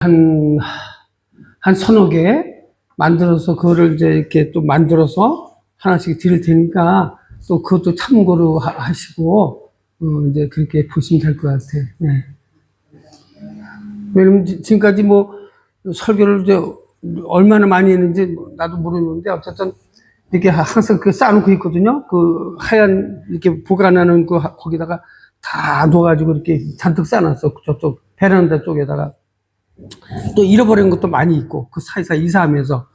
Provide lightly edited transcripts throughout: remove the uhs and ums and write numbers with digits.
한, 한 서너 개 만들어서 그거를 이제 이렇게 또 만들어서 하나씩 드릴 테니까 또 그것도 참고로 하시고, 이제 그렇게 보시면 될 것 같아요. 네. 왜냐면 지금까지 뭐 설교를 이제 얼마나 많이 했는지 나도 모르는데 어쨌든 이렇게 항상 그 쌓아놓고 있거든요. 그 하얀 이렇게 보관하는 그 거기다가 다 놓아가지고 이렇게 잔뜩 쌓아놨어. 저쪽 베란다 쪽에다가. 또 잃어버린 것도 많이 있고 그 사이사이 이사하면서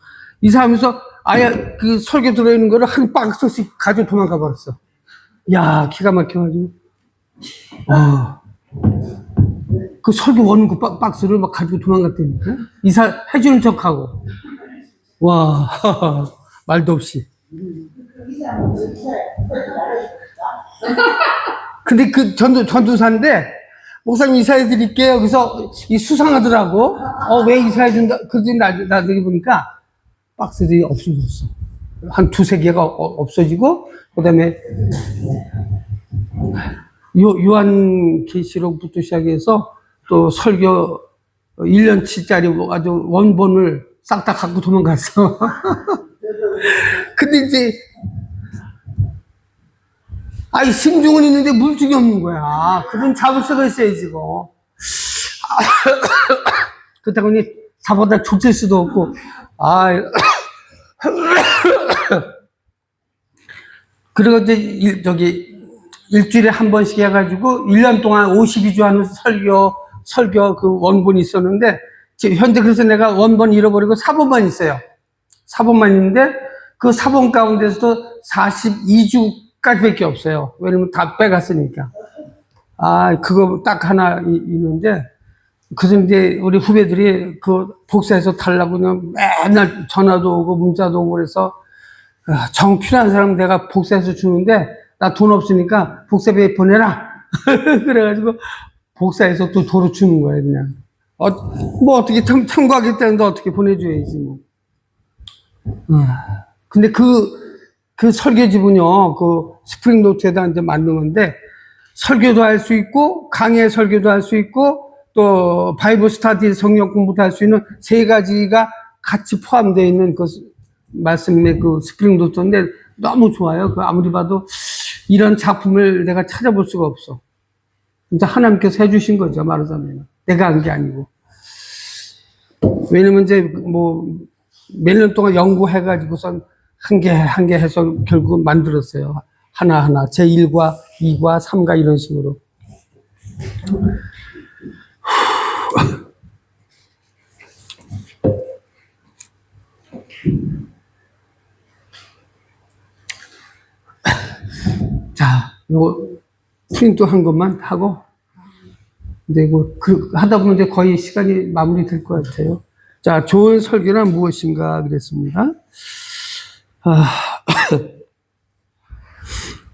아예 그 설교 들어있는 거를 한 박스씩 가지고 도망가 버렸어. 야, 기가 막혀가지고 그 설교 원고 박스를 막 가지고 도망갔다니까. 이사해주는 척하고 와 말도 없이. 근데 그 전도사인데 목사님 이사해 드릴게요. 여기서 이 수상하더라고. 왜 이사해 준다? 그러더니 나중에 보니까 박스들이 없어졌어. 한 두세 개가 없어지고, 그 다음에 요한계시록부터 시작해서 또 설교 1년치짜리 아주 원본을 싹 다 갖고 도망갔어. 근데 이제 아이, 심중은 있는데 물중이 없는 거야. 그분 잡을 수가 있어야지, 뭐. 그렇다고 잡아다 족칠 수도 없고, 그리고 이제, 일주일에 한 번씩 해가지고, 1년 동안 52주 하는 설교 그 원본이 있었는데, 현재 그래서 내가 원본 잃어버리고 사본만 있어요. 사본만 있는데, 그 사본 가운데서도 42주까지밖에 없어요. 왜냐면 다 빼갔으니까. 그거 딱 하나 있는데, 그래서 이제 우리 후배들이 그 복사해서 달라고 그냥 맨날 전화도 오고 문자도 오고 그래서, 정 필요한 사람 내가 복사해서 주는데, 나 돈 없으니까 복사비 보내라. 그래가지고 복사해서 또 도로 주는 거예요, 그냥. 뭐 어떻게 참고하겠다는데 어떻게 보내줘야지, 뭐. 근데 그 설교 지분요, 그 스프링 노트에다 이제 만든 건데, 설교도 할 수 있고, 강의 설교도 할 수 있고, 또 바이블 스타디 성경 공부도 할 수 있는 세 가지가 같이 포함되어 있는 그 말씀의 그 스프링 노트인데 너무 좋아요. 그 아무리 봐도 이런 작품을 내가 찾아볼 수가 없어. 진짜 하나님께서 해주신 거죠, 말하자면. 내가 한 게 아니고. 왜냐면 이제 뭐 몇 년 동안 연구해가지고선 한 개 해서 결국 만들었어요. 하나하나. 제1과 2과 3과 이런 식으로. 자, 요거 프린트 한 것만 하고, 근데 하다 보면 이제 거의 시간이 마무리 될 것 같아요. 자, 좋은 설교란 무엇인가 그랬습니다.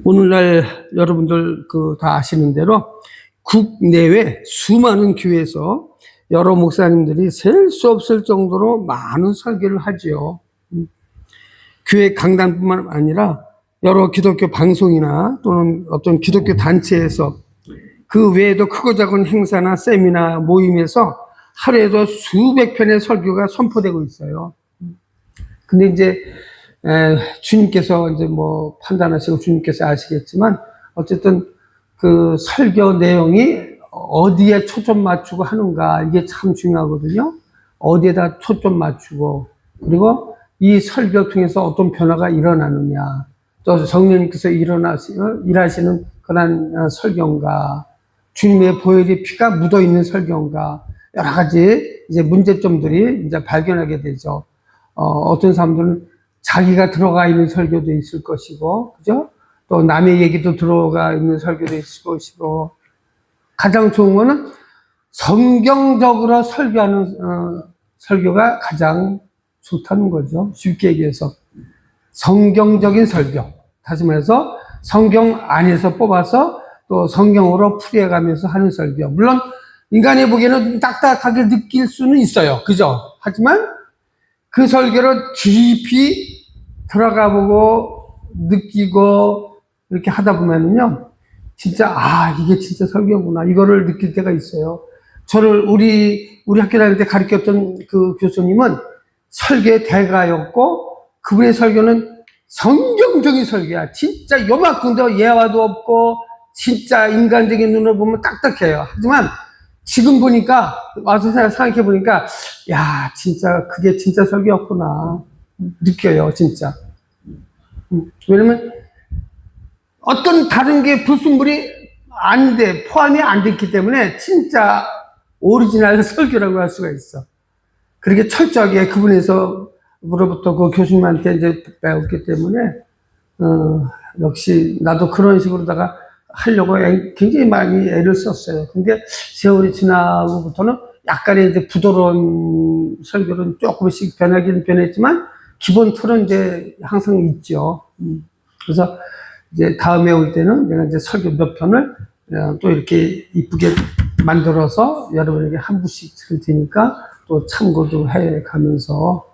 오늘날 여러분들 다 아시는 대로 국내외 수많은 교회에서 여러 목사님들이 셀 수 없을 정도로 많은 설교를 하지요. 교회 강단뿐만 아니라 여러 기독교 방송이나 또는 어떤 기독교 단체에서 그 외에도 크고 작은 행사나 세미나 모임에서 하루에도 수백 편의 설교가 선포되고 있어요. 근데 이제 주님께서 이제 뭐 판단하시고 주님께서 아시겠지만 어쨌든 그 설교 내용이 어디에 초점 맞추고 하는가 이게 참 중요하거든요. 어디에다 초점 맞추고 그리고 이 설교 통해서 어떤 변화가 일어나느냐 또 성령님께서 일하시는 그런 설교인가 주님의 보혈의 피가 묻어 있는 설교인가 여러 가지 이제 문제점들이 이제 발견하게 되죠. 어떤 사람들은 자기가 들어가 있는 설교도 있을 것이고, 그죠? 또 남의 얘기도 들어가 있는 설교도 있을 것이고, 가장 좋은 거는 성경적으로 설교하는, 설교가 가장 좋다는 거죠. 쉽게 얘기해서. 성경적인 설교. 다시 말해서 성경 안에서 뽑아서 또 성경으로 풀이해가면서 하는 설교. 물론, 인간이 보기에는 딱딱하게 느낄 수는 있어요. 그죠? 하지만 그 설교를 깊이 들어가 보고 느끼고 이렇게 하다 보면은요, 진짜, 이게 진짜 설교구나. 이거를 느낄 때가 있어요. 저를 우리 학교 다닐 때 가르쳤던 그 교수님은 설교의 대가였고, 그분의 설교는 성경적인 설교야. 진짜 요만큼도 예화도 없고, 진짜 인간적인 눈으로 보면 딱딱해요. 하지만 지금 보니까, 와서 생각해 보니까, 야, 진짜 그게 진짜 설교였구나. 느껴요, 진짜. 왜냐면 어떤 다른 게 불순물이 안 돼, 포함이 안 됐기 때문에 진짜 오리지널 설교라고 할 수가 있어. 그렇게 철저하게 그분에서로부터 그 교수님한테 이제 배웠기 때문에, 역시 나도 그런 식으로다가 하려고 굉장히 많이 애를 썼어요. 근데 세월이 지나고부터는 약간의 이제 부드러운 설교는 조금씩 변하긴 변했지만, 기본 틀은 이제 항상 있죠. 그래서 이제 다음에 올 때는 내가 이제 설교 몇 편을 또 이렇게 이쁘게 만들어서 여러분에게 한 부씩 드릴 테니까 또 참고도 해 가면서,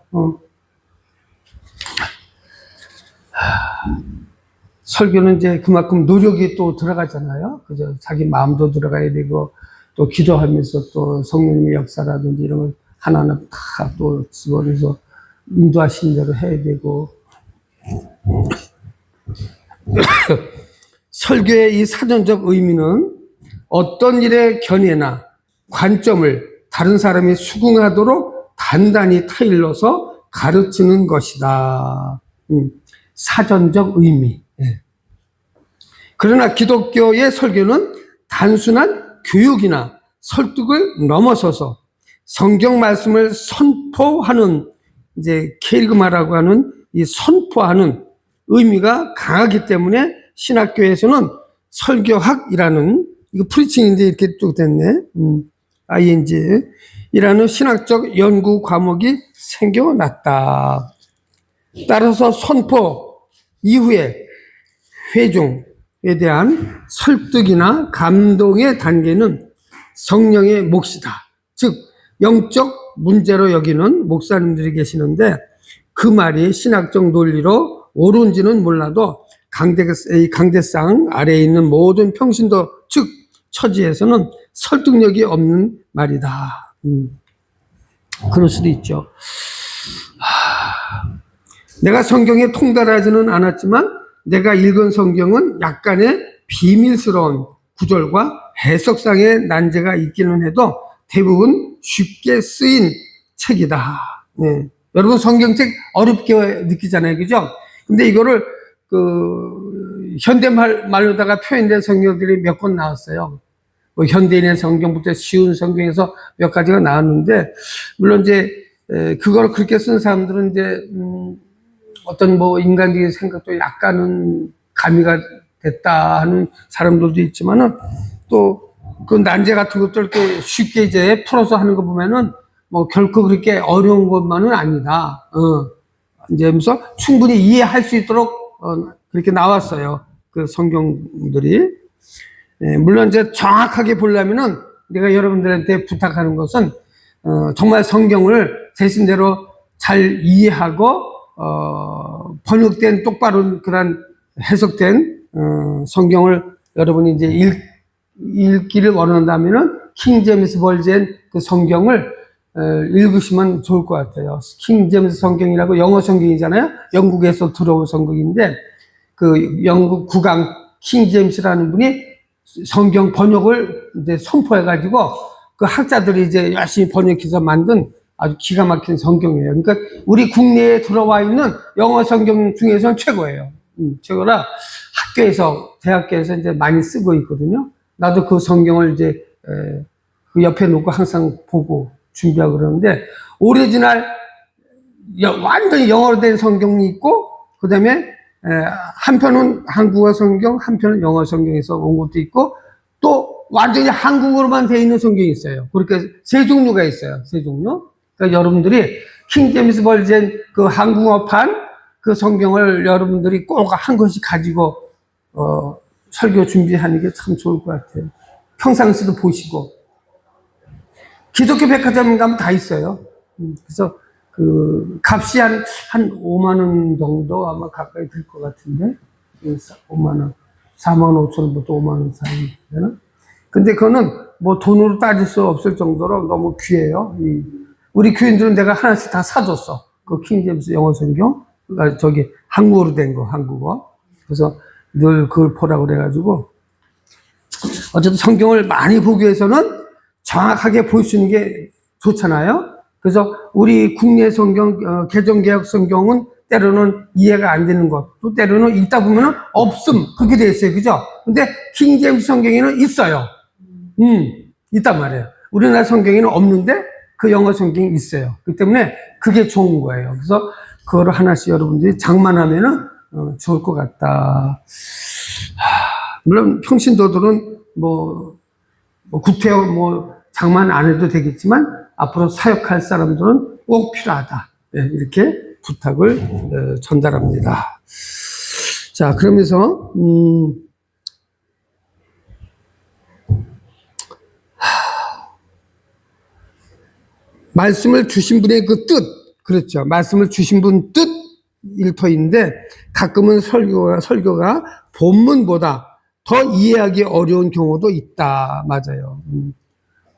설교는 이제 그만큼 노력이 또 들어가잖아요. 그죠? 자기 마음도 들어가야 되고, 또 기도하면서 또 성령님의 역사라든지 이런 걸 하나하나 다 또 집어넣어서 인도하신 대로 해야 되고. 설교의 이 사전적 의미는 어떤 일의 견해나 관점을 다른 사람이 수긍하도록 단단히 타일러서 가르치는 것이다. 사전적 의미. 그러나 기독교의 설교는 단순한 교육이나 설득을 넘어서서 성경 말씀을 선포하는, 이제 케리그마라고 하는 이 선포하는 의미가 강하기 때문에 신학교에서는 설교학이라는, 이거 프리칭인데 이렇게 쭉 됐네. ing 이라는 신학적 연구 과목이 생겨났다. 따라서 선포 이후에 회중에 대한 설득이나 감동의 단계는 성령의 몫이다. 즉 영적 문제로 여기는 목사님들이 계시는데, 그 말이 신학적 논리로 옳은지는 몰라도 강대상 아래에 있는 모든 평신도, 즉 처지에서는 설득력이 없는 말이다. 그럴 수도 있죠. 내가 성경에 통달하지는 않았지만 내가 읽은 성경은 약간의 비밀스러운 구절과 해석상의 난제가 있기는 해도 대부분 쉽게 쓰인 책이다. 네. 여러분 성경책 어렵게 느끼잖아요, 그죠? 근데 이거를 현대말로다가 표현된 성경들이 몇 권 나왔어요. 뭐 현대인의 성경부터 쉬운 성경에서 몇 가지가 나왔는데, 물론 이제 그걸 그렇게 쓴 사람들은 이제 어떤 뭐 인간적인 생각도 약간은 가미가 됐다 하는 사람들도 있지만은, 또 그 난제 같은 것들 이렇게 쉽게 이제 풀어서 하는 거 보면은 뭐 결코 그렇게 어려운 것만은 아니다. 이제 하면서 충분히 이해할 수 있도록 그렇게 나왔어요. 그 성경들이. 물론 이제 정확하게 보려면은 내가 여러분들한테 부탁하는 것은 정말 성경을 대신대로 잘 이해하고 번역된 똑바로 그런 해석된 성경을 여러분이 이제 읽기를 원한다면은 킹 제임스 버전 그 성경을 읽으시면 좋을 것 같아요. 킹 제임스 성경이라고 영어 성경이잖아요. 영국에서 들어온 성경인데, 그 영국 국왕 킹 제임스라는 분이 성경 번역을 이제 선포해가지고 그 학자들이 이제 열심히 번역해서 만든 아주 기가 막힌 성경이에요. 그러니까 우리 국내에 들어와 있는 영어 성경 중에서는 최고예요. 최고라 학교에서, 대학교에서 이제 많이 쓰고 있거든요. 나도 그 성경을 이제 그 옆에 놓고 항상 보고 준비하고 그러는데, 오리지널 완전히 영어로 된 성경이 있고, 그 다음에 한편은 한국어 성경, 한편은 영어 성경에서 온 것도 있고, 또 완전히 한국어로만 되어 있는 성경이 있어요. 그렇게 세 종류가 있어요. 세 종류. 그러니까 여러분들이 킹 제임스 버전 그 한국어판 그 성경을 여러분들이 꼭 한 권씩 가지고 설교 준비하는 게 참 좋을 것 같아요. 평상시도 보시고. 기독교 백화점 가면 다 있어요. 그래서 그 값이 한 5만 원 정도 아마 가까이 들 것 같은데, 5만 원, 4만 5천 원부터 5만 원 사이 되나? 근데 그거는 뭐 돈으로 따질 수 없을 정도로 너무 귀해요. 우리 교인들은 내가 하나씩 다 사줬어. 그 킹제임스 영어 성경, 저기 한국어로 된 거, 한국어. 그래서 늘 그걸 보라고 그래가지고 어쨌든 성경을 많이 보기 위해서는 정확하게 볼 수 있는 게 좋잖아요. 그래서 우리 국내 성경, 개정개혁 성경은 때로는 이해가 안 되는 것, 또 때로는 있다 보면 없음, 그렇게 돼 있어요. 그죠? 근데 킹제임스 성경에는 있어요. 있단 말이에요. 우리나라 성경에는 없는데 그 영어 성경이 있어요. 그렇기 때문에 그게 좋은 거예요. 그래서 그거를 하나씩 여러분들이 장만하면은 좋을 것 같다. 물론 평신도들은 구태여 장만 안 해도 되겠지만 앞으로 사역할 사람들은 꼭 필요하다. 네, 이렇게 부탁을 전달합니다. 자, 그러면서 말씀을 주신 분의 그 뜻, 그렇죠. 말씀을 주신 분 뜻 일터인데 가끔은 설교가 본문보다 더 이해하기 어려운 경우도 있다. 맞아요.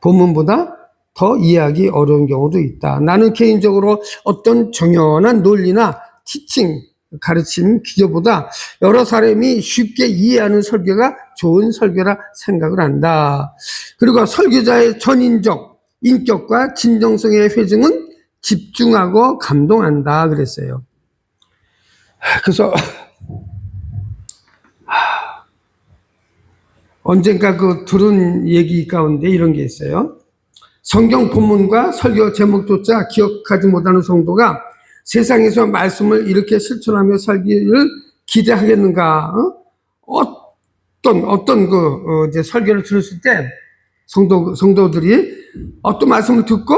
본문보다 더 이해하기 어려운 경우도 있다. 나는 개인적으로 어떤 정연한 논리나 티칭, 가르침, 기교보다 여러 사람이 쉽게 이해하는 설교가 좋은 설교라 생각을 한다. 그리고 설교자의 전인적, 인격과 진정성의 회증은 집중하고 감동한다. 그랬어요. 그래서 언젠가 들은 얘기 가운데 이런 게 있어요. 성경 본문과 설교 제목조차 기억하지 못하는 성도가 세상에서 말씀을 이렇게 실천하며 살기를 기대하겠는가? 어떤 이제 설교를 들었을 때 성도들이 어떤 말씀을 듣고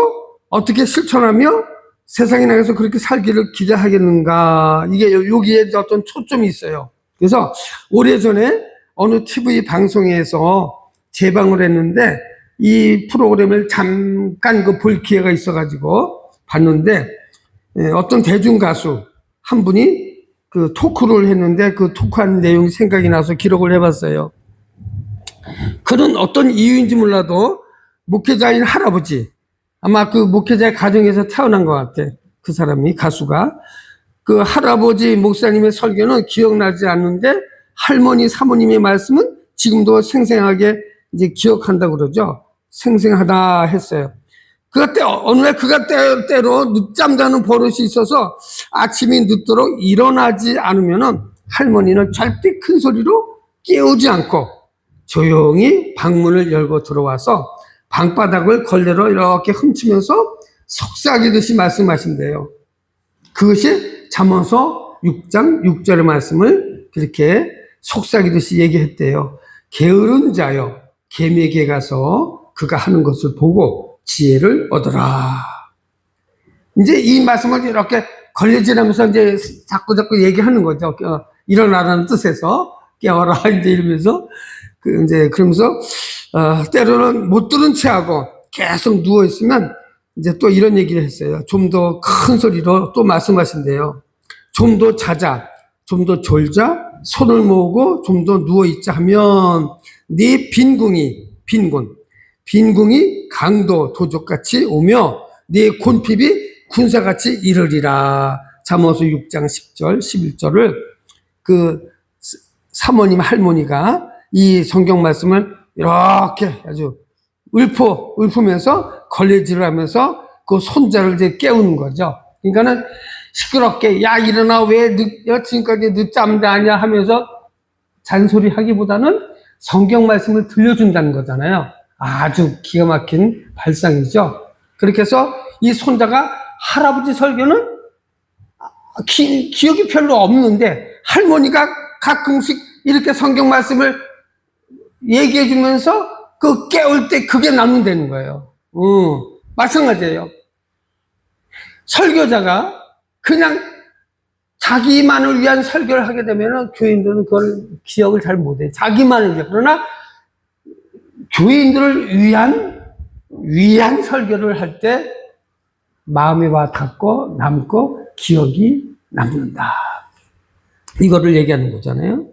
어떻게 실천하며 세상에 나가서 그렇게 살기를 기대하겠는가? 이게 여기에 어떤 초점이 있어요. 그래서 오래전에 어느 TV 방송에서 재방을 했는데 이 프로그램을 잠깐 볼 기회가 있어가지고 봤는데 어떤 대중 가수 한 분이 그 토크를 했는데 그 토크한 내용이 생각이 나서 기록을 해봤어요. 그는 어떤 이유인지 몰라도 목회자인 할아버지, 아마 그 목회자의 가정에서 태어난 것 같아. 그 사람이, 가수가. 그 할아버지 목사님의 설교는 기억나지 않는데 할머니, 사모님의 말씀은 지금도 생생하게 이제 기억한다고 그러죠. 생생하다 했어요. 어느 날 그가 때로 늦잠 자는 버릇이 있어서 아침이 늦도록 일어나지 않으면은 할머니는 절대 큰 소리로 깨우지 않고 조용히 방문을 열고 들어와서 방바닥을 걸레로 이렇게 훔치면서 속삭이듯이 말씀하신대요. 그것이 잠언서 6장 6절의 말씀을 그렇게 속삭이듯이 얘기했대요. 게으른 자여 개미에게 가서 그가 하는 것을 보고 지혜를 얻어라. 이제 이 말씀을 이렇게 걸레질하면서 이제 자꾸 얘기하는 거죠. 일어나라는 뜻에서 깨워라 이제 이러면서 그러면서 때로는 못 들은 채하고 계속 누워 있으면 이제 또 이런 얘기를 했어요. 좀 더 큰 소리로 또 말씀하신대요. 좀 더 자자, 좀 더 졸자, 손을 모으고 좀 더 누워 있자 하면 네 빈궁이 강도 도적같이 오며 네 곤핍이 군사같이 이르리라. 잠언서 6장 10절 11절을 그 사모님 할머니가 이 성경 말씀을 이렇게 아주 읊으면서 걸레질을 하면서 그 손자를 이제 깨우는 거죠. 그러니까는 시끄럽게 야 일어나 왜 지금까지 늦잠 자냐 하면서 잔소리 하기보다는 성경 말씀을 들려준다는 거잖아요. 아주 기가 막힌 발상이죠. 그렇게 해서 이 손자가 할아버지 설교는 기억이 별로 없는데 할머니가 가끔씩 이렇게 성경 말씀을 얘기해 주면서 그 깨울 때 그게 남는다는 거예요. 마찬가지예요. 설교자가 그냥 자기만을 위한 설교를 하게 되면 교인들은 그걸 기억을 잘 못해요. 자기만을 위해. 그러나 교인들을 위한 설교를 할 때 마음에 와 닿고 남고 기억이 남는다. 이거를 얘기하는 거잖아요.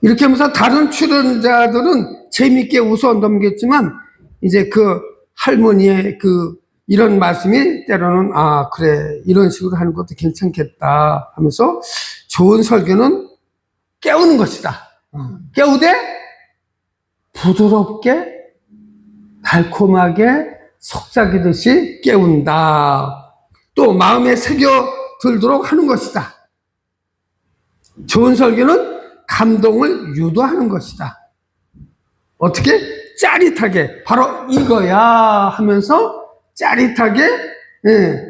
이렇게 하면서 다른 출연자들은 재밌게 웃어 넘겼지만 이제 그 할머니의 그 이런 말씀이 때로는 아 그래 이런 식으로 하는 것도 괜찮겠다 하면서 좋은 설교는 깨우는 것이다. 깨우되 부드럽게 달콤하게 속삭이듯이 깨운다. 또 마음에 새겨 들도록 하는 것이다. 좋은 설교는 감동을 유도하는 것이다. 어떻게? 짜릿하게 바로 이거야 하면서 짜릿하게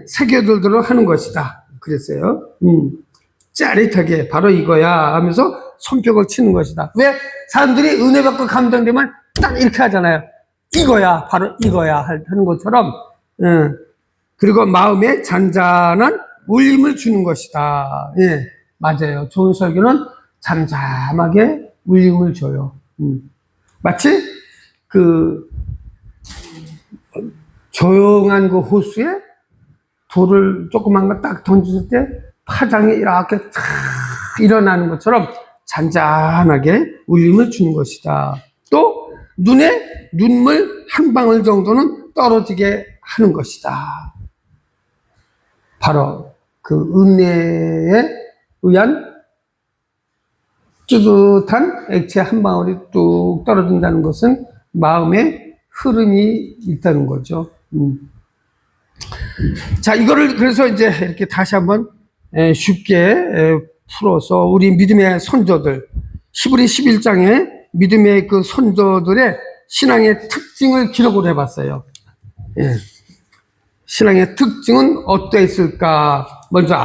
새겨들도록 하는 것이다. 그랬어요. 짜릿하게 바로 이거야 하면서 손뼉을 치는 것이다. 왜? 사람들이 은혜 받고 감동되면 딱 이렇게 하잖아요. 이거야 바로 이거야 하는 것처럼 그리고 마음에 잔잔한 울림을 주는 것이다. 예, 맞아요. 좋은 설교는 잠잠하게 울림을 줘요. 마치 그 조용한 그 호수에 돌을 조그만 거 딱 던졌을 때 파장이 이렇게 탁 일어나는 것처럼 잔잔하게 울림을 주는 것이다. 또 눈에 눈물 한 방울 정도는 떨어지게 하는 것이다. 바로 그 은혜에 의한 쭈듯한 액체 한 방울이 뚝 떨어진다는 것은 마음에 흐름이 있다는 거죠. 자, 이거를 그래서 이제 이렇게 다시 한번 쉽게 풀어서 우리 믿음의 선조들, 히브리 11장에 믿음의 그 선조들의 신앙의 특징을 기록을 해봤어요. 예. 신앙의 특징은 어떠했을까? 먼저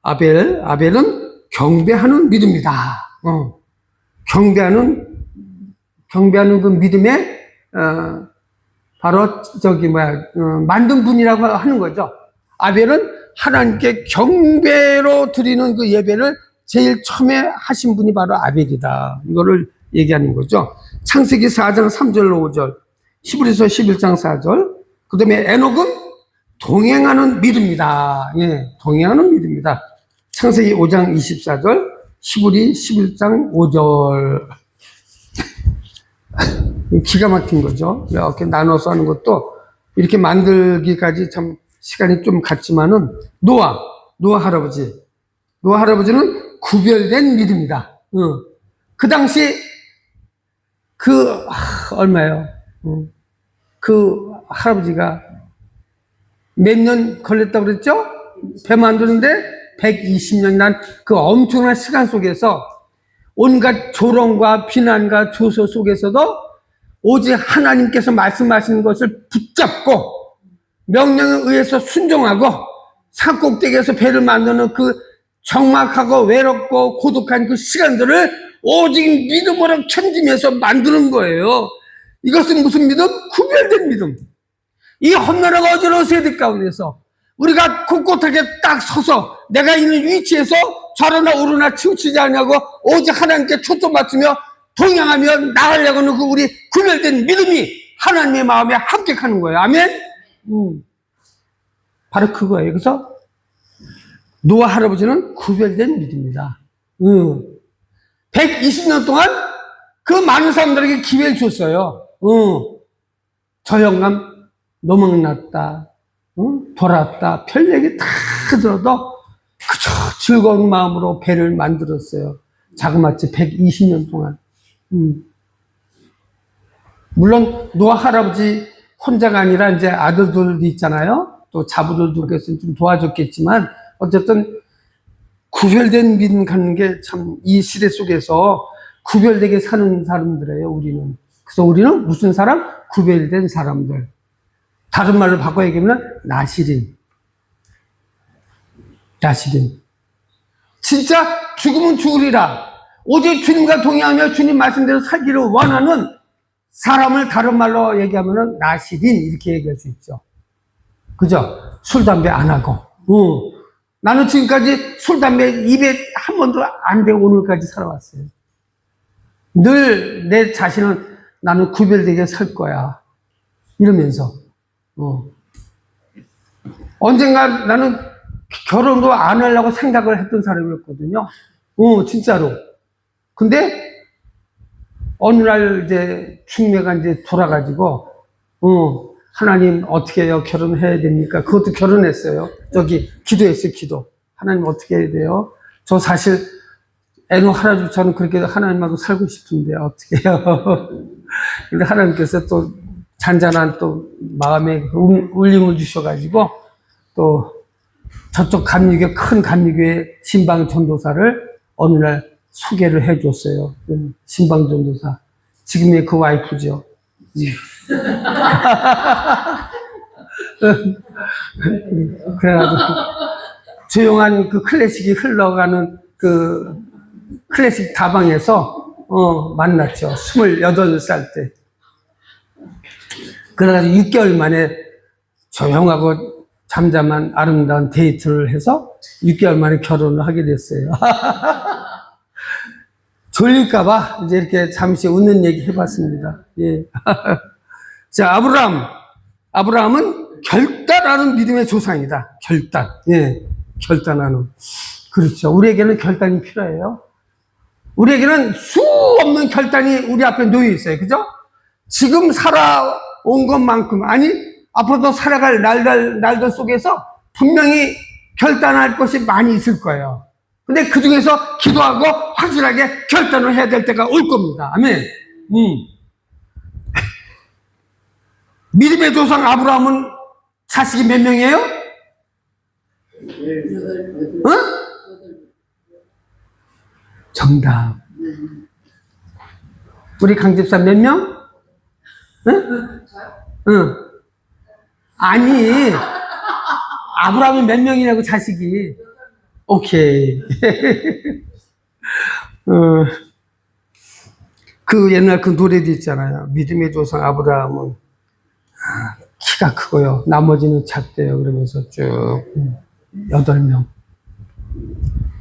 아벨은 경배하는 믿음이다. 경배하는 그 믿음에 바로 만든 분이라고 하는 거죠. 아벨은 하나님께 경배로 드리는 그 예배를 제일 처음에 하신 분이 바로 아벨이다. 이거를 얘기하는 거죠. 창세기 4장 3절로 5절, 히브리서 11장 4절, 그 다음에 에녹은 동행하는 믿음이다. 예, 동행하는 믿음이다. 창세기 5장 24절, 히브리 11장 5절. 기가 막힌 거죠. 이렇게 나눠서 하는 것도 이렇게 만들기까지 참 시간이 좀 갔지만은 노아 할아버지는 구별된 믿음이다. 그 당시 얼마예요? 그 할아버지가 몇 년 걸렸다고 그랬죠? 배 만드는데 120년 난 그 엄청난 시간 속에서 온갖 조롱과 비난과 조소 속에서도 오직 하나님께서 말씀하시는 것을 붙잡고 명령에 의해서 순종하고 산꼭대기에서 배를 만드는 그 적막하고 외롭고 고독한 그 시간들을 오직 믿음으로 견디면서 만드는 거예요. 이것은 무슨 믿음? 구별된 믿음. 이 험난하고 어지러운 세대 가운데서 우리가 꼿꼿하게 딱 서서 내가 있는 위치에서 좌로나 우로나 치우치지 않냐고 오직 하나님께 초점 맞추며 동행하며 나가려고 하는 그 우리 구별된 믿음이 하나님의 마음에 합격하는 거예요. 아멘? 바로 그거예요. 그래서 노아 할아버지는 구별된 믿음이다. 120년 동안 그 많은 사람들에게 기회를 줬어요. 저 영감 노망났다. 돌았다. 별 얘기 다 들어도 그저 즐거운 마음으로 배를 만들었어요. 자그마치 120년 동안. 물론 노아 할아버지 혼자가 아니라 이제 아들들도 있잖아요. 또 자부들도 그래서 좀 도와줬겠지만 어쨌든 구별된 믿음 갖는 게 참 이 시대 속에서 구별되게 사는 사람들이에요. 우리는. 그래서 우리는 무슨 사람? 구별된 사람들. 다른 말로 바꿔 얘기하면 나시린. 진짜 죽으면 죽으리라. 오직 주님과 동행하며 주님 말씀대로 살기를 원하는 사람을 다른 말로 얘기하면 나시린 이렇게 얘기할 수 있죠. 그죠? 술, 담배 안 하고. 나는 지금까지 술, 담배 입에 한 번도 안 대고 오늘까지 살아왔어요. 늘 내 자신은 나는 구별되게 살 거야. 이러면서. 언젠가 나는 결혼도 안 하려고 생각을 했던 사람이었거든요. 진짜로. 근데 어느 날 이제 충매가 이제 돌아가지고, 하나님 어떻게 해요? 결혼해야 됩니까? 그것도 결혼했어요. 저기 기도했어요, 기도. 하나님 어떻게 해야 돼요? 저 사실 애노 할아버지 저는 그렇게 하나님하고 살고 싶은데 어떻게 해요? 근데 하나님께서 또 잔잔한 또 마음에 울림을 주셔가지고 또 저쪽 감리교, 큰 감리교의 신방 전도사를 어느 날 소개를 해줬어요. 신방 전도사. 지금의 그 와이프죠. 그래가지고 조용한 그 클래식이 흘러가는 그 클래식 다방에서 만났죠. 28살 때. 그래가지고 6개월 만에 조용하고 잠잠한 아름다운 데이트를 해서 6개월 만에 결혼을 하게 됐어요. 졸릴까봐 이제 이렇게 잠시 웃는 얘기 해봤습니다. 예. 자, 아브라함은 결단하는 믿음의 조상이다. 결단. 예. 결단하는. 그렇죠. 우리에게는 결단이 필요해요. 우리에게는 수 없는 결단이 우리 앞에 놓여 있어요. 그죠? 지금 살아온 것만큼, 아니, 앞으로도 살아갈 날들 속에서 분명히 결단할 것이 많이 있을 거예요. 근데 그 중에서 기도하고 확실하게 결단을 해야 될 때가 올 겁니다. 아멘. 믿음의 조상 아브라함은 자식이 몇 명이에요? 정답. 우리 강집사 몇 명? 응? 아니, 아브라함이 몇 명이냐고 자식이. 오케이. 그 옛날 그 노래도 있잖아요. 믿음의 조상 아브라함은 키가 크고요. 나머지는 작대요. 그러면서 쭉 8명.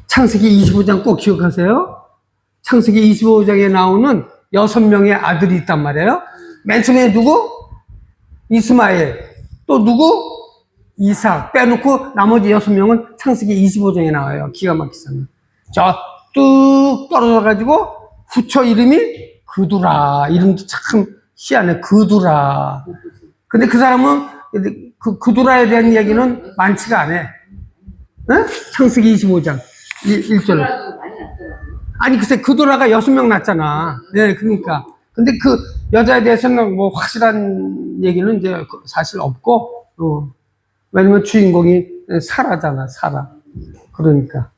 창세기 25장 꼭 기억하세요. 창세기 25장에 나오는 6명의 아들이 있단 말이에요. 맨 처음에 누구? 이스마엘. 또 누구? 이삭. 빼놓고 나머지 6명은 창세기 25장에 나와요. 기가 막히잖아요. 저 뚝 떨어져가지고 후처 이름이 그두라. 이름도 참 희한해. 그두라. 근데 그 사람은 그 그두라에 대한 얘기는 많지가 않아. 응? 창세기 25장 1절. 아니 글쎄 그두라가 6명 낳았잖아. 네, 그러니까. 근데 그 여자에 대해서는 뭐 확실한 얘기는 이제 사실 없고, 왜냐면 주인공이 사라잖아, 사라. 그러니까.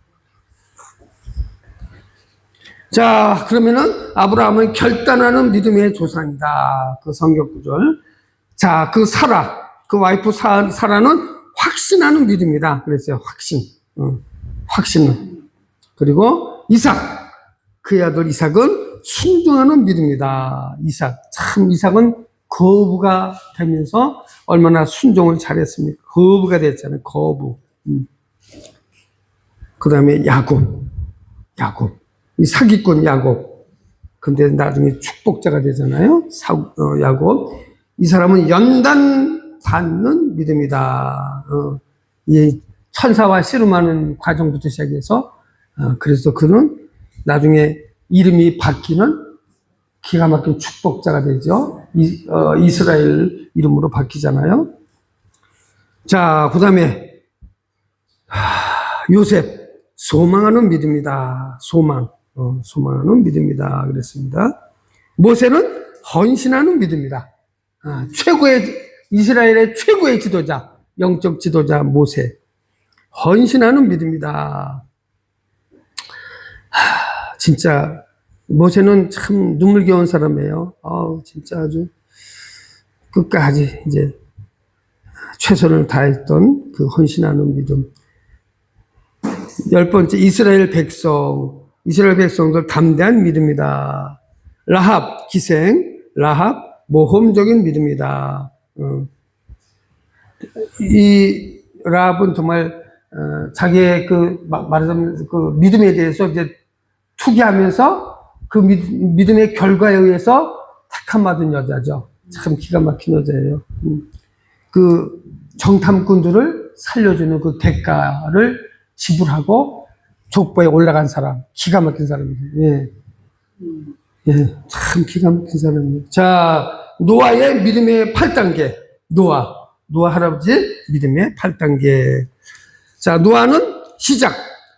자, 그러면은 아브라함은 결단하는 믿음의 조상이다. 그 성경 구절. 자, 그 사라, 그 와이프 사라는 확신하는 믿음이다. 그랬어요. 확신. 확신은. 그리고 이삭, 그의 아들 이삭은 순종하는 믿음이다. 이삭은 거부가 되면서 얼마나 순종을 잘했습니까? 거부가 됐잖아요. 거부. 그 다음에 야곱. 이 사기꾼 야곱. 근데 나중에 축복자가 되잖아요. 야곱. 이 사람은 연단 받는 믿음이다. 이 천사와 씨름하는 과정부터 시작해서, 그래서 그는 나중에 이름이 바뀌는 기가 막힌 축복자가 되죠. 이스라엘 이름으로 바뀌잖아요. 자, 그 다음에, 요셉. 소망하는 믿음이다. 소망하는 믿음이다. 그랬습니다. 모세는 헌신하는 믿음이다. 이스라엘의 최고의 지도자, 영적 지도자 모세. 헌신하는 믿음이다. 진짜, 모세는 참 눈물겨운 사람이에요. 진짜 아주 끝까지 이제 최선을 다했던 그 헌신하는 믿음. 10번째, 이스라엘 백성들 담대한 믿음이다. 라합, 기생, 모험적인 믿음이다. 이 라합은 정말, 자기의 말하자면 그 믿음에 대해서 이제 투기하면서 그 믿음의 결과에 의해서 택함받은 여자죠. 참 기가 막힌 여자예요. 그 정탐꾼들을 살려주는 그 대가를 지불하고 족보에 올라간 사람, 기가 막힌 사람이에요. 예. 예, 참 기가 막힌 사람이에요. 자, 노아의 믿음의 8단계. 노아 할아버지의 믿음의 8단계. 자, 노아는 시작.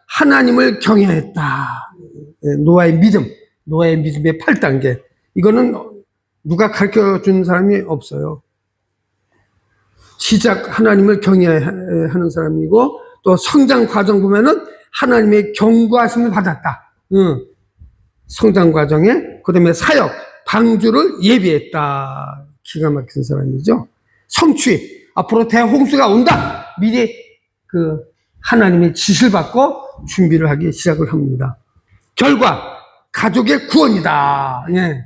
하나님을 경외했다. 예, 노아의 믿음의 8단계. 이거는 누가 가르쳐 준 사람이 없어요. 시작 하나님을 경외하는 사람이고, 또 성장 과정 보면은 하나님의 경고하심을 받았다. 성장 과정에, 그 다음에 사역, 방주를 예비했다. 기가 막힌 사람이죠. 성취, 앞으로 대홍수가 온다. 미리 하나님의 지시를 받고 준비를 하기 시작을 합니다. 결과, 가족의 구원이다. 예.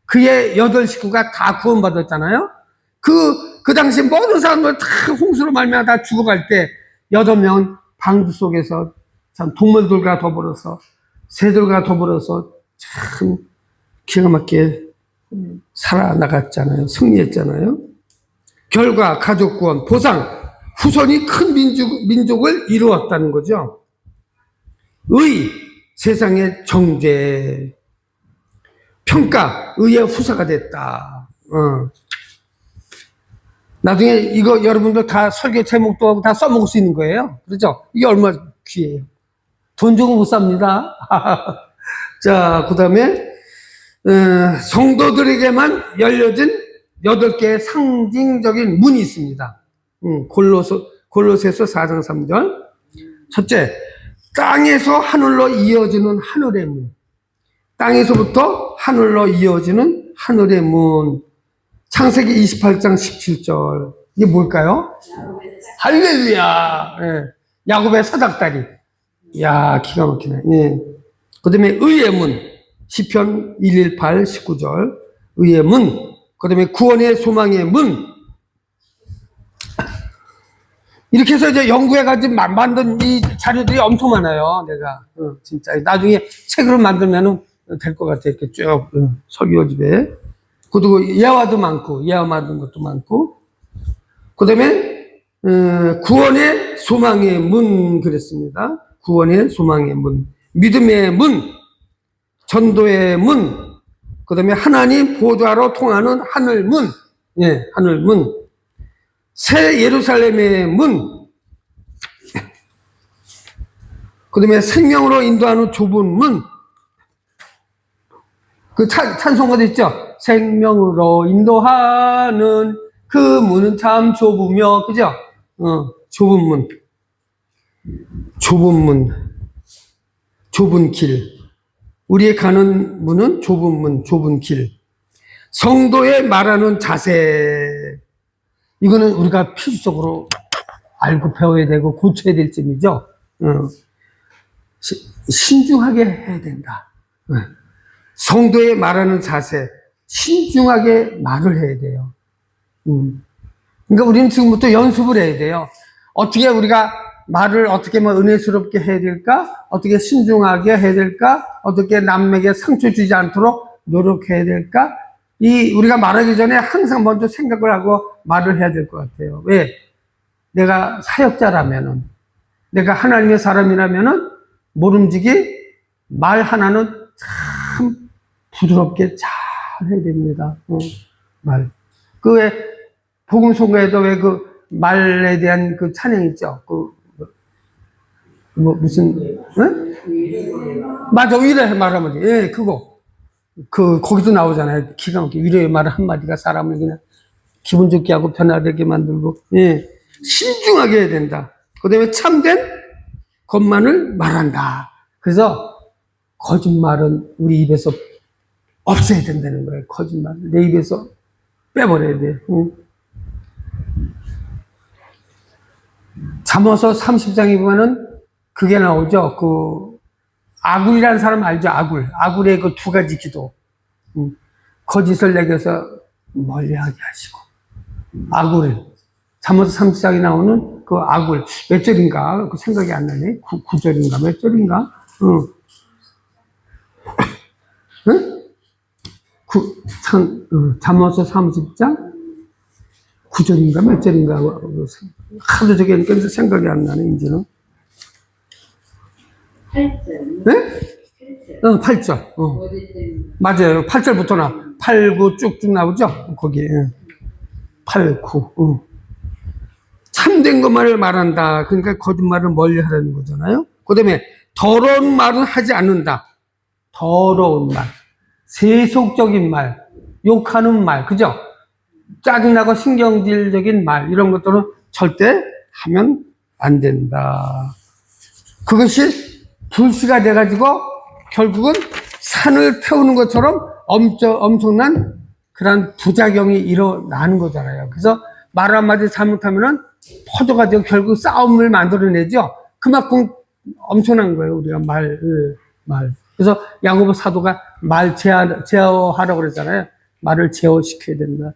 그의 8식구가 다 구원받았잖아요. 그 당시 모든 사람들 다 홍수로 말미암아 다 죽어갈 때 8명은 방주 속에서 참 동물들과 더불어서 새들과 더불어서 참 기가 막히게 살아나갔잖아요. 승리했잖아요. 결과 가족 구원, 보상, 후손이 큰 민족을 이루었다는 거죠. 의, 세상의 정죄, 평가, 의의 후사가 됐다. 나중에 이거 여러분들 다 설교 제목도 하고 다 써먹을 수 있는 거예요. 그렇죠? 이게 얼마나 귀해요. 돈 주고 못 삽니다. 자, 그 다음에 성도들에게만 열려진 8개의 상징적인 문이 있습니다. 골로새서 4장 3절. 첫째, 땅에서 하늘로 이어지는 하늘의 문. 땅에서부터 하늘로 이어지는 하늘의 문. 창세기 28장 17절. 이게 뭘까요? 할렐루야. 예. 야곱의 사닥다리. 이야, 기가 막히네. 예. 그 다음에 의의 문. 시편 118, 19절. 의의 문. 그 다음에 구원의 소망의 문. 이렇게 해서 이제 연구해가지고 만든 이 자료들이 엄청 많아요. 내가. 진짜. 나중에 책으로 만들면 될 것 같아. 이렇게 쭉, 설교집에. 그리고 예화도 많고, 예화 만든 것도 많고. 그 다음에, 구원의 소망의 문, 그랬습니다. 구원의 소망의 문. 믿음의 문. 전도의 문. 그 다음에 하나님 보좌로 통하는 하늘문. 예, 하늘문. 새 예루살렘의 문. 그 다음에 생명으로 인도하는 좁은 문. 그 찬송가도 있죠? 생명으로 인도하는 그 문은 참 좁으며, 그죠? 좁은 문. 좁은 문. 좁은 길. 우리의 가는 문은 좁은 문, 좁은 길. 성도의 말하는 자세. 이거는 우리가 필수적으로 알고 배워야 되고 고쳐야 될 점이죠. 신중하게 해야 된다. 성도의 말하는 자세, 신중하게 말을 해야 돼요. 그러니까 우리는 지금부터 연습을 해야 돼요. 어떻게 우리가 말을 어떻게 은혜스럽게 해야 될까? 어떻게 신중하게 해야 될까? 어떻게 남에게 상처 주지 않도록 노력해야 될까? 우리가 말하기 전에 항상 먼저 생각을 하고 말을 해야 될 것 같아요. 왜? 내가 사역자라면은, 내가 하나님의 사람이라면은, 모름지기 말 하나는 참 부드럽게 잘 해야 됩니다. 말. 왜, 복음송가에도 왜 말에 대한 찬양 있죠? 무슨, 맞아, 위로의 말 한마디. 예, 그거. 거기도 나오잖아요. 기가 막히게. 위로의 말 한마디가 사람을 그냥 기분 좋게 하고 변화되게 만들고, 예. 신중하게 해야 된다. 그 다음에 참된 것만을 말한다. 그래서 거짓말은 우리 입에서 없애야 된다는 거예요. 거짓말. 내 입에서 빼버려야 돼. 잠언서 30장에 보면은 그게 나오죠. 아굴이라는 사람 알죠? 아굴의 2가지 기도. 거짓을 내게서 멀리하게 하시고. 아굴. 잠언서 30장에 나오는 아굴. 몇 절인가? 생각이 안 나네. 9절인가? 몇 절인가? 응? 잠언서 30장? 9절인가? 몇 절인가? 하도 저기 하니까 생각이 안 나네, 이제는. 8절. 네? 8절. 맞아요. 8절부터 나. 8, 9 쭉쭉 나오죠? 거기에. 8, 9. 참된 것만을 말한다. 그러니까 거짓말을 멀리 하라는 거잖아요. 그 다음에 더러운 말은 하지 않는다. 더러운 말. 세속적인 말. 욕하는 말. 그죠? 짜증나고 신경질적인 말. 이런 것들은 절대 하면 안 된다. 그것이 불씨가 돼가지고 결국은 산을 태우는 것처럼 엄청난 그런 부작용이 일어나는 거잖아요. 그래서 말 한마디 잘못하면은 포도가 되고 결국 싸움을 만들어내죠. 그만큼 엄청난 거예요. 우리가 말. 그래서 야고보 사도가 말 제어하라고 그랬잖아요. 말을 제어시켜야 된다.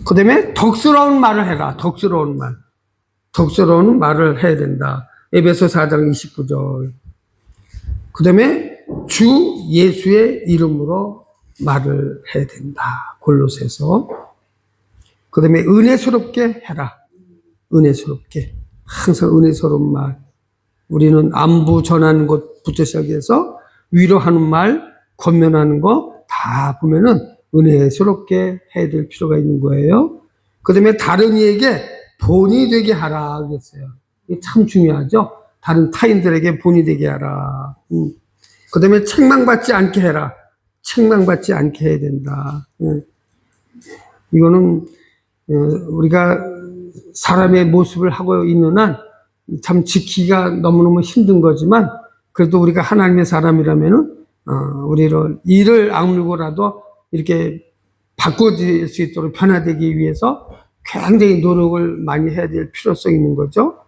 그 다음에 덕스러운 말을 해라. 덕스러운 말. 덕스러운 말을 해야 된다. 에베소 4장 29절. 그 다음에 주 예수의 이름으로 말을 해야 된다. 골로새서. 그 다음에 은혜스럽게 해라. 은혜스럽게. 항상 은혜스러운 말. 우리는 안부 전하는 것부터 시작해서 위로하는 말, 권면하는 거 다 보면은 은혜스럽게 해야 될 필요가 있는 거예요. 그 다음에 다른 이에게 본이 되게 하라 그랬어요. 이게 참 중요하죠. 다른 타인들에게 본이 되게 하라. 그 다음에 책망받지 않게 해라. 책망받지 않게 해야 된다. 이거는 우리가 사람의 모습을 하고 있는 한 참 지키기가 너무너무 힘든 거지만 그래도 우리가 하나님의 사람이라면은 우리를 이를 악물고라도 이렇게 바꿔질 수 있도록 변화되기 위해서 굉장히 노력을 많이 해야 될 필요성이 있는 거죠.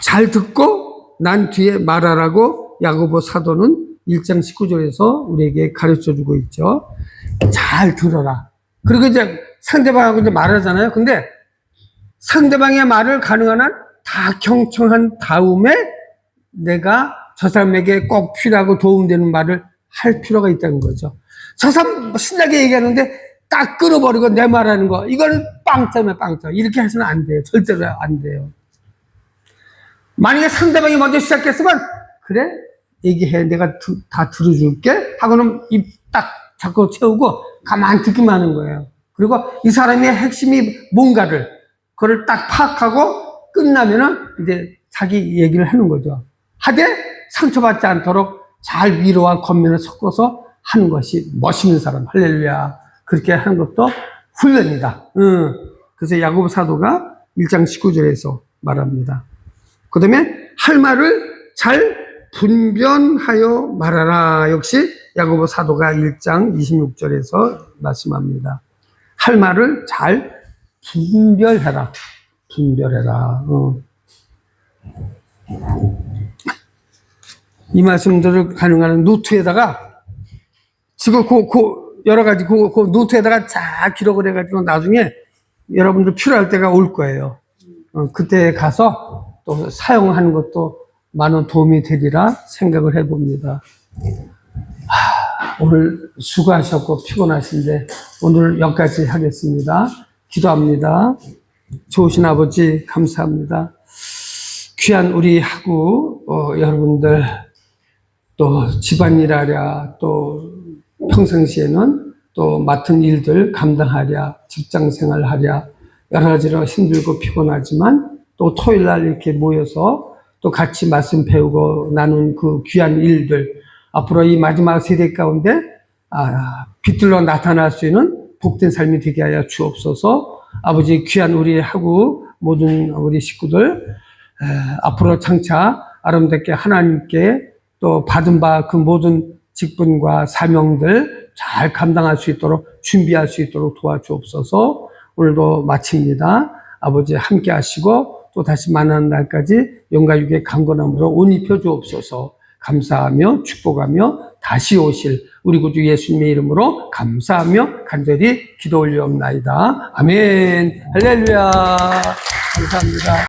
잘 듣고 난 뒤에 말하라고 야고보 사도는 1장 19절에서 우리에게 가르쳐 주고 있죠. 잘 들어라. 그리고 이제 상대방하고 이제 말하잖아요. 근데 상대방의 말을 가능한 한 다 경청한 다음에 내가 저 사람에게 꼭 필요하고 도움되는 말을 할 필요가 있다는 거죠. 저 사람 신나게 얘기하는데 딱 끊어버리고 내 말하는 거, 이거는 빵점이야, 빵점. 이렇게 해서는 안 돼요. 절대로 안 돼요. 만약에 상대방이 먼저 시작했으면, 그래? 얘기해. 내가 다 들어줄게. 하고는 입 딱 자꾸 채우고 가만히 듣기만 하는 거예요. 그리고 이 사람의 핵심이 뭔가를, 그걸 딱 파악하고 끝나면은 이제 자기 얘기를 하는 거죠. 하되 상처받지 않도록 잘 위로와 권면을 섞어서 하는 것이 멋있는 사람. 할렐루야. 그렇게 하는 것도 훈련이다. 그래서 야고보 사도가 1장 19절에서 말합니다. 그 다음에 할 말을 잘 분별하여 말하라. 역시 야고보 사도가 1장 26절에서 말씀합니다. 할 말을 잘 분별해라. 분별해라. 이 말씀들을 가능한 노트에다가 지금 여러 가지 그 노트에다가 잘 기록을 해가지고 나중에 여러분들 필요할 때가 올 거예요. 그때 가서 또 사용하는 것도 많은 도움이 되리라 생각을 해봅니다. 오늘 수고하셨고 피곤하신데 오늘 여기까지 하겠습니다. 기도합니다. 좋으신 아버지 감사합니다. 귀한 우리 하구 여러분들 또 집안일 하랴 또 평상시에는 또 맡은 일들 감당하랴 직장생활 하랴 여러 가지로 힘들고 피곤하지만 또 토요일날 이렇게 모여서 또 같이 말씀 배우고 나눈 그 귀한 일들 앞으로 이 마지막 세대 가운데 빛들로 나타날 수 있는 복된 삶이 되게 하여 주옵소서. 아버지 귀한 우리 하고 모든 우리 식구들 앞으로 장차 아름답게 하나님께 또 받은 바 그 모든 직분과 사명들 잘 감당할 수 있도록 준비할 수 있도록 도와주옵소서. 오늘도 마칩니다. 아버지 함께 하시고 또 다시 만나는 날까지 영과 육의 강건함으로 옷 입혀 주옵소서. 감사하며 축복하며 다시 오실 우리 구주 예수님의 이름으로 감사하며 간절히 기도 올리옵나이다. 아멘. 할렐루야. 감사합니다.